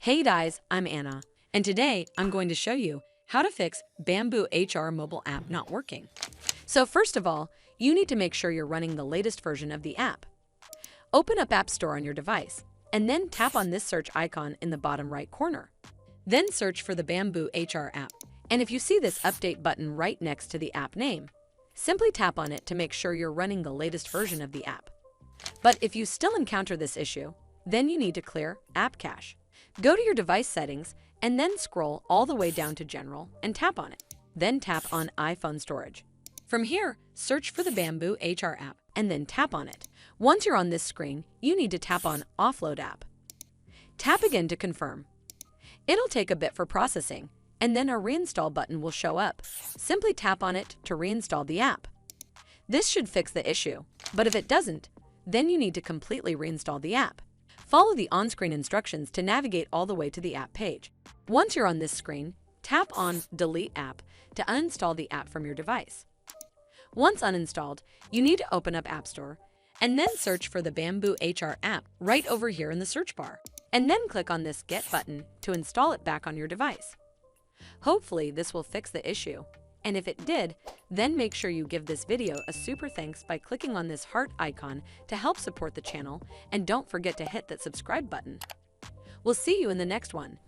Hey guys, I'm Anna, and today I'm going to show you how to fix BambooHR mobile app not working. So first of all, you need to make sure you're running the latest version of the app. Open up App Store on your device, and then tap on this search icon in the bottom right corner. Then search for the BambooHR app, and if you see this update button right next to the app name, simply tap on it to make sure you're running the latest version of the app. But if you still encounter this issue, then you need to clear App Cache. Go to your device settings and then scroll all the way down to General and tap on it. Then tap on iPhone Storage. From here, search for the BambooHR app and then tap on it. Once you're on this screen, you need to tap on Offload App. Tap again to confirm. It'll take a bit for processing, and then a Reinstall button will show up. Simply tap on it to reinstall the app. This should fix the issue, but if it doesn't, then you need to completely reinstall the app. Follow the on-screen instructions to navigate all the way to the app page. Once you're on this screen, tap on Delete App to uninstall the app from your device. Once uninstalled, you need to open up App Store and then search for the BambooHR app right over here in the search bar, and then click on this Get button to install it back on your device. Hopefully, this will fix the issue. And if it did, then make sure you give this video a super thanks by clicking on this heart icon to help support the channel, and don't forget to hit that subscribe button. We'll see you in the next one.